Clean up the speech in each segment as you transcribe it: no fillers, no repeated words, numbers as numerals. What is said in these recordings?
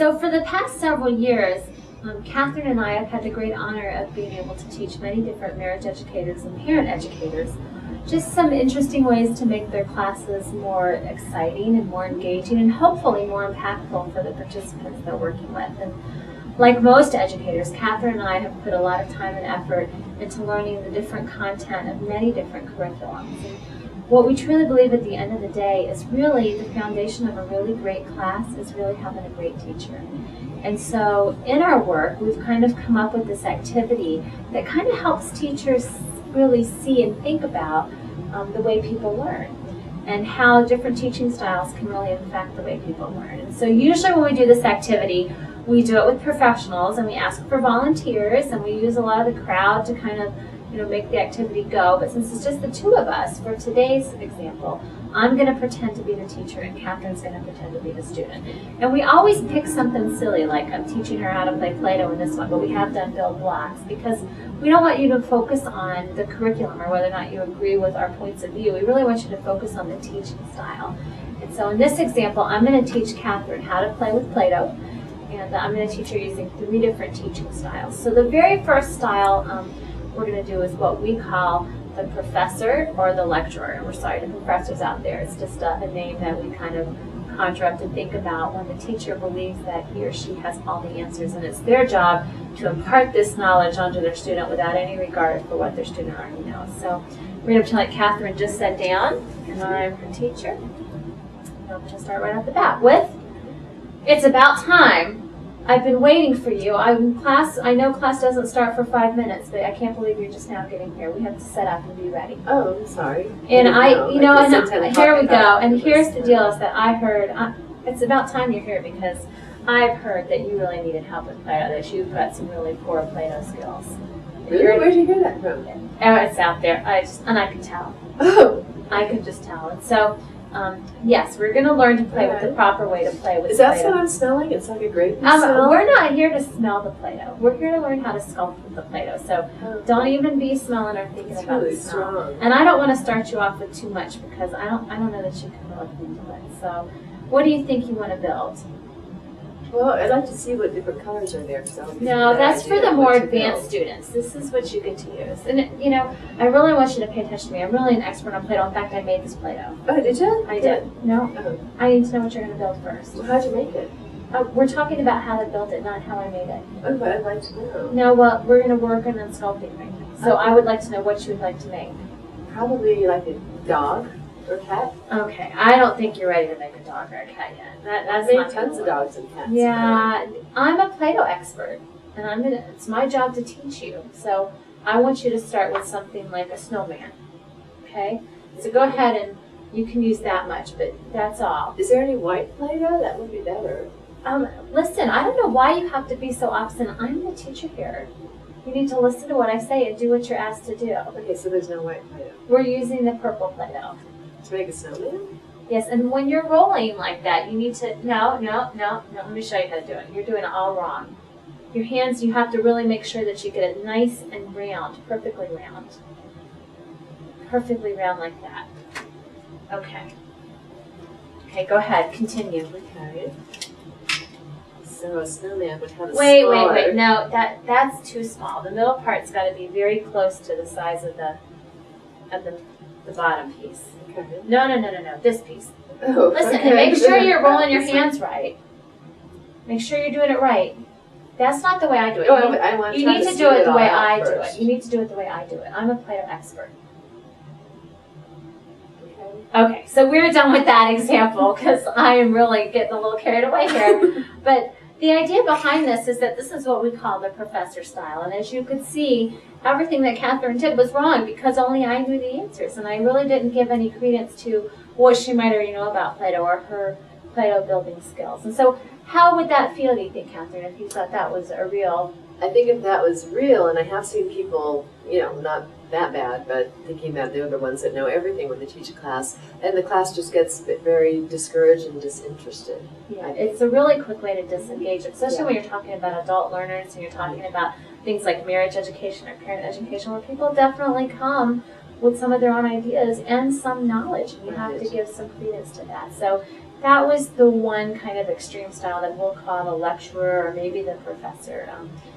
So for the past several years, Catherine and I have had the great honor of being able to teach many different marriage educators and parent educators just some interesting ways to make their classes more exciting and more engaging and hopefully more impactful for the participants they're working with. And like most educators, Catherine and I have put a lot of time and effort into learning the different content of many different curriculums. And what we truly believe at the end of the day is really the foundation of a really great class is really having a great teacher. And so in our work, we've kind of come up with this activity that kind of helps teachers really see and think about the way people learn and how different teaching styles can really affect the way people learn. And so usually when we do this activity, we do it with professionals and we ask for volunteers and we use a lot of the crowd to kind of make the activity go. But since it's just the two of us, for today's example, I'm going to pretend to be the teacher and Catherine's going to pretend to be the student. And we always pick something silly, like I'm teaching her how to play Play-Doh in this one, but we have done build blocks because we don't want you to focus on the curriculum or whether or not you agree with our points of view. We really want you to focus on the teaching style. And so in this example, I'm going to teach Catherine how to play with Play-Doh, and I'm going to teach her using 3 different teaching styles. So the very first style we're going to do is what we call the professor or the lecturer. And we're sorry to professors out there. It's just a name that we kind of conjure up to think about when the teacher believes that he or she has all the answers, and it's their job to impart this knowledge onto their student without any regard for what their student already knows. So we're going to pretend like Catherine just sat down, and I'm her teacher. I'm going to start right off the bat with, "It's about time. I've been waiting for you. I know class doesn't start for 5 minutes, but I can't believe you're just now getting here. We have to set up and be ready." Oh, I'm sorry. And here we go. And here's the deal: is that I heard it's about time you're here because I've heard that you really needed help with Play-Doh. That you've got some really poor Play-Doh skills. Really? Where'd you hear that from? Oh, it's out there. I could tell. Oh, I could just tell. And so. Yes, we're going to learn to play with the proper way to play with Is that Play-Doh. what I'm smelling? It's like a grape smell? We're not here to smell the Play-Doh. We're here to learn how to sculpt with the Play-Doh. So don't even be smelling or thinking it's about really the smell. strong. And I don't want to start you off with too much because I don't know that you can really handle it. So what do you think you want to build? Well, I'd like to see what different colors are there. No, that's for the more advanced students. This is what you get to use. And, I really want you to pay attention to me. I'm really an expert on Play-Doh. In fact, I made this Play-Doh. Oh, did you? I did. No. Oh. I need to know what you're going to build first. Well, how'd you make it? We're talking about how to build it, not how I made it. Oh, but I'd like to know. No, well, we're going to work on sculpting right now. So I would like to know what you would like to make. Probably like a dog or cat. Okay, I don't think you're ready to make a dog or a cat yet. That's made not tons of dogs and cats. Yeah, I'm a Play-Doh expert, and it's my job to teach you. So I want you to start with something like a snowman. Okay, so go ahead and you can use that much, but that's all. Is there any white Play-Doh? That would be better. Listen, I don't know why you have to be so obstinate. I'm the teacher here. You need to listen to what I say and do what you're asked to do. Okay, so there's no white Play-Doh. We're using the purple Play-Doh. To make a snowman? Yes, and when you're rolling like that, you need to, no, let me show you how to do it. You're doing it all wrong. Your hands, you have to really make sure that you get it nice and round, perfectly round. Perfectly round like that. Okay. Okay, go ahead, continue. Okay. So a snowman would have a Wait, no, that's too small. The middle part's got to be very close to the size of the bottom piece. Okay. No, this piece. Oh, Listen, okay. and make sure you're rolling your hands right. Make sure you're doing it right. That's not the way I do it. Oh, you need to do it the way I do it. You need to do it the way I do it. I'm a Play-Doh expert. Okay, so we're done with that example because I am really getting a little carried away here. But the idea behind this is that this is what we call the professor style. And as you could see, everything that Catherine did was wrong because only I knew the answers. And I really didn't give any credence to what she might already know about Play-Doh or her Play-Doh building skills. And so how would that feel, do you think, Catherine, if you thought that was a real... I think if that was real, and I have seen people, not that bad, but thinking that they're the ones that know everything when they teach a class, and the class just gets very discouraged and disinterested. Yeah, it's a really quick way to disengage, especially when you're talking about adult learners and you're talking about things like marriage education or parent education, where people definitely come with some of their own ideas and some knowledge, and you have to give some credence to that. So that was the one kind of extreme style that we'll call the lecturer or maybe the professor.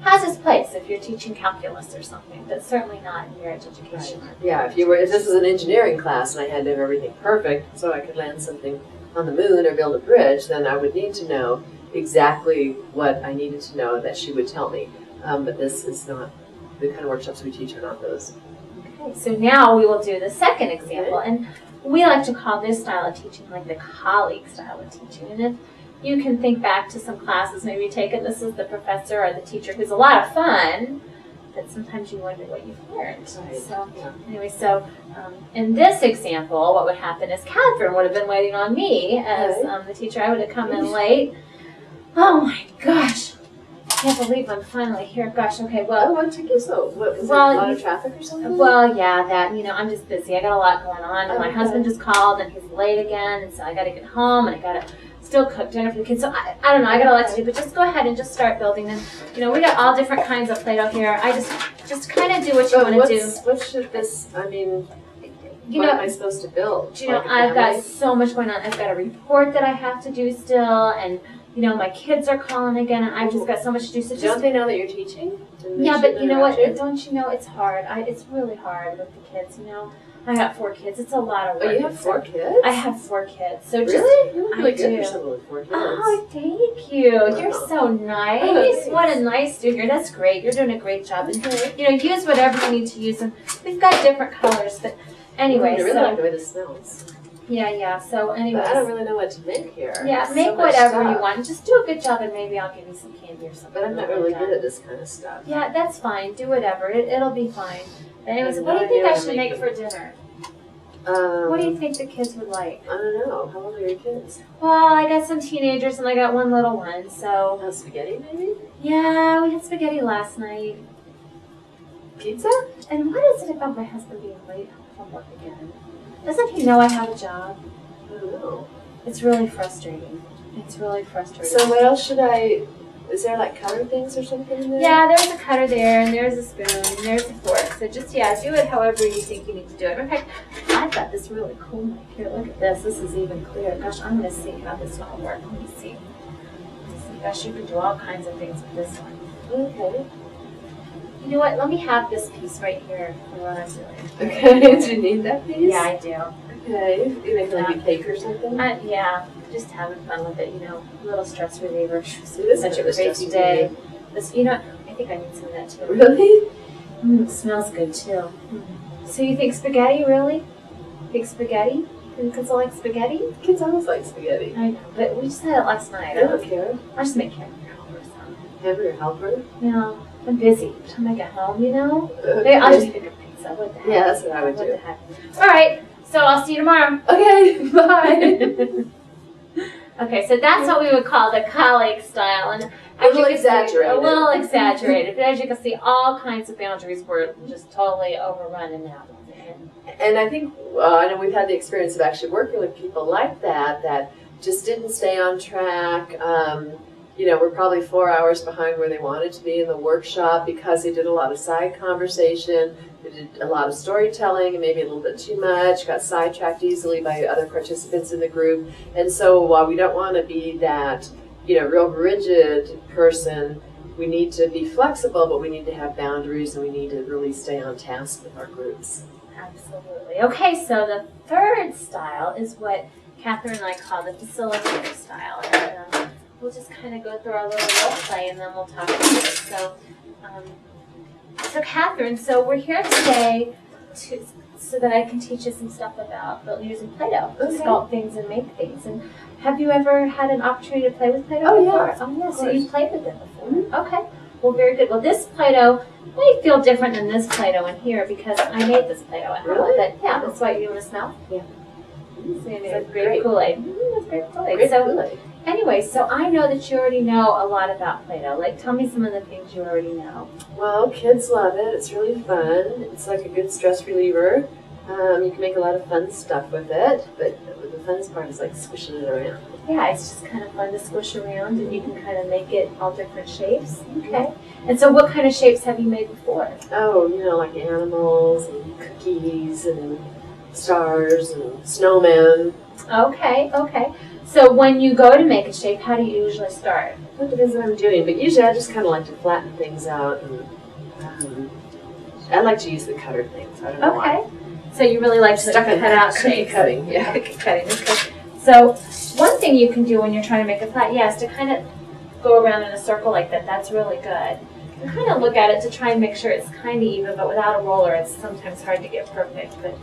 Has its place if you're teaching calculus or something, but certainly not in marriage education. Right. Yeah, if this was an engineering class and I had to have everything perfect so I could land something on the moon or build a bridge, then I would need to know exactly what I needed to know that she would tell me. But this is not, the kind of workshops we teach are not those. Okay, so now we will do the second example, and we like to call this style of teaching like the colleague style of teaching. And if you can think back to some classes maybe you've taken, this is the professor or the teacher who's a lot of fun, but sometimes you wonder what you've learned. Right. So anyway, in this example, what would happen is Catherine would have been waiting on me as the teacher. I would have come in late. Oh my gosh. I can't believe I'm finally here. Gosh, okay, well. Oh, what took you so? What, was there a lot of traffic or something? Well, yeah, I'm just busy. I got a lot going on. And my husband just called and he's late again. And so I got to get home and I got to still cook dinner for the kids. So I don't know, I got a lot to do. But just go ahead and just start building. And, we got all different kinds of Play-Doh here. I just kind of do what you want to do. What should this, what am I supposed to build? I've got so much going on. I've got a report that I have to do still. And my kids are calling again, and I've just got so much to do. So don't they know that you're teaching? Yeah, but you know what? Don't you know it's hard? It's really hard with the kids. I got 4 kids. It's a lot of work. Oh, you have 4 kids? I have 4 kids. So really? You're really good for someone with 4 kids. Oh, thank you. You're so nice. What a nice student. That's great. You're doing a great job. And use whatever you need to use. And we've got different colors, but anyway. I really like the way this smells. Yeah. So anyway. But I don't really know what to make here. Yeah, make whatever you want. Just do a good job and maybe I'll give you some candy or something. But I'm not really good at this kind of stuff. Yeah, that's fine. Do whatever. It'll be fine. But anyways, what do you think I should make for dinner? What do you think the kids would like? I don't know. How old are your kids? Well, I got some teenagers and I got one little one, so. Spaghetti maybe? Yeah, we had spaghetti last night. Pizza? And what is it about my husband being late from work again? Doesn't he know I have a job? I don't know. It's really frustrating. So what else should is there like cutter things or something in there? Yeah, there's a cutter there, and there's a spoon, and there's a fork. So just, do it however you think you need to do it. In fact, I've got this really cool mic here. Look at this. This is even clearer. Gosh, I'm going to see how this one will work. Let me see. Gosh, you can do all kinds of things with this one. Okay. You know what? Let me have this piece right here for what I'm doing. Okay. Do you need that piece? Yeah, I do. Okay. You make like a cake or something? Yeah. Just having fun with it, a little stress reliever. It is such a crazy day. This, I think I need some of that too. Really? It smells good too. So you think spaghetti, really? Think spaghetti? Think kids will like spaghetti? Kids always like spaghetti. I know, but we just had it last night. I don't care. I'll just make Karen your helper some. Have your helper? No, I'm busy. By the time I get home, Okay. I'll just pick a pizza. What the heck? Yeah, that's what I would do. The heck? All right, so I'll see you tomorrow. Okay, bye. Okay, so that's what we would call the colleague style. And a little exaggerated. A little exaggerated. But as you can see, all kinds of boundaries were just totally overrun in that one. And I think, I know we've had the experience of actually working with people like that just didn't stay on track. We're probably 4 hours behind where they wanted to be in the workshop because they did a lot of side conversation. They did a lot of storytelling and maybe a little bit too much, got sidetracked easily by other participants in the group. And so while we don't want to be that, real rigid person, we need to be flexible, but we need to have boundaries and we need to really stay on task with our groups. Absolutely. Okay, so the third style is what Catherine and I call the facilitator style. And we'll just kind of go through our little role play and then we'll talk about it. So Catherine, we're here today so that I can teach you some stuff about using Play-Doh to sculpt things and make things. And have you ever had an opportunity to play with Play-Doh before? Yeah. Oh, yeah. So you've played with it before. Okay. Well, very good. Well, this Play-Doh might feel different than this Play-Doh in here because I made this Play-Doh at home. Really? But yeah, that's why you want to smell. Yeah. So you made grape Kool-Aid. That's grape Kool-Aid. Grape Kool-Aid. Anyway, so I know that you already know a lot about Play-Doh. Like, tell me some of the things you already know. Well, kids love it. It's really fun. It's like a good stress reliever. You can make a lot of fun stuff with it, but the funnest part is like squishing it around. Yeah, it's just kind of fun to squish around, and you can kind of make it all different shapes. Okay. And so what kind of shapes have you made before? Oh, like animals and cookies and stars and snowmen. Okay. So when you go to make a shape, how do you usually start? It depends on what I'm doing, but usually I just kind of like to flatten things out. And, I like to use the cutter things. I don't know why. Okay. So you really like to Stuck in cut out cookie shapes. cutting, yeah. Cookie cutting. Okay. So one thing you can do when you're trying to make a flat, is to kind of go around in a circle like that. That's really good. And kind of look at it to try and make sure it's kind of even, but without a roller, it's sometimes hard to get perfect. But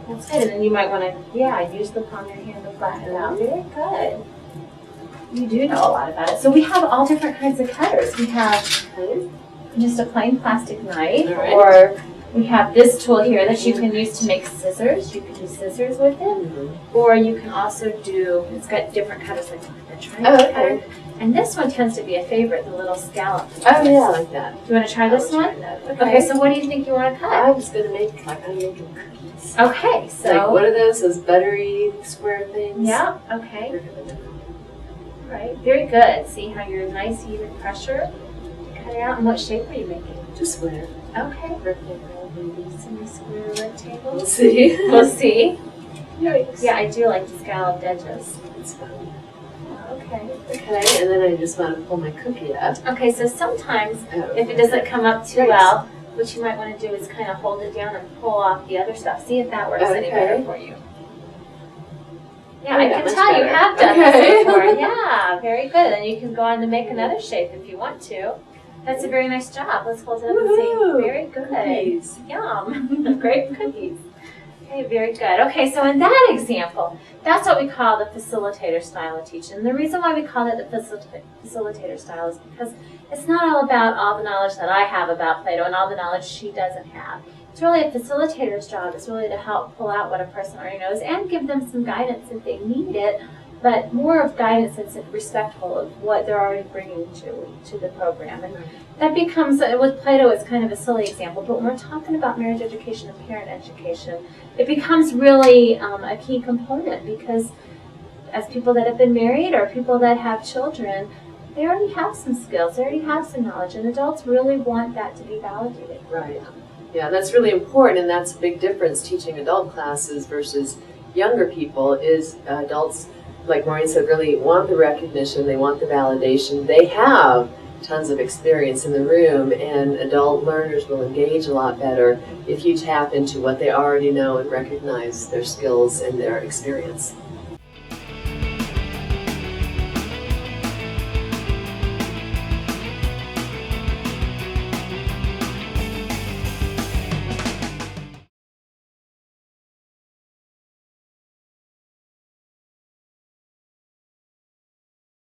that's good. And then you might want to, use the palm of your hand to flatten it out. Very good. You do know a lot about it. So we have all different kinds of cutters. We have just a plain plastic knife, or we have this tool here that you can use to make scissors. You can do scissors with it, or you can also do, it's got different cutters like the triangle cutter. And this one tends to be a favorite, the little scallop. Oh yeah, I like that. Do you want to try this one? Okay, so what do you think you want to cut? I was going to make, I'm making cookies. Okay, so. Like, what are those buttery square things? Yeah, okay. Right, very good. See how your nice even pressure. Cut it out. And what shape are you making? Just square. Okay. Rectangle, maybe semi-square, rectangle. We'll see. We'll see. Yikes. Yeah, I do like the scalloped edges. It's fun. Okay. Okay, and then I just want to pull my cookie up. Okay, so sometimes if it doesn't come up too well, what you might want to do is kind of hold it down and pull off the other stuff. See if that works any better for you. Yeah, I can tell you have done this before. Yeah, very good. And you can go on to make another shape if you want to. That's a very nice job. Let's hold it up and see. Very good. Cookies. Yum. Great cookies. Okay, very good. Okay, so in that example, that's what we call the facilitator style of teaching. And the reason why we call it the facilitator style is because it's not all about all the knowledge that I have about Play-Doh and all the knowledge she doesn't have. It's really a facilitator's job. It's really to help pull out what a person already knows and give them some guidance if they need it, but more of guidance that's respectful of what they're already bringing to the program. And that becomes, with Play-Doh, it's kind of a silly example, but when we're talking about marriage education and parent education, it becomes really a key component because as people that have been married or people that have children, they already have some skills, they already have some knowledge, and adults really want that to be validated. Right. Yeah, that's really important, and that's a big difference teaching adult classes versus younger people is adults, like Maureen said, really want the recognition, they want the validation. They have tons of experience in the room, and adult learners will engage a lot better if you tap into what they already know and recognize their skills and their experience.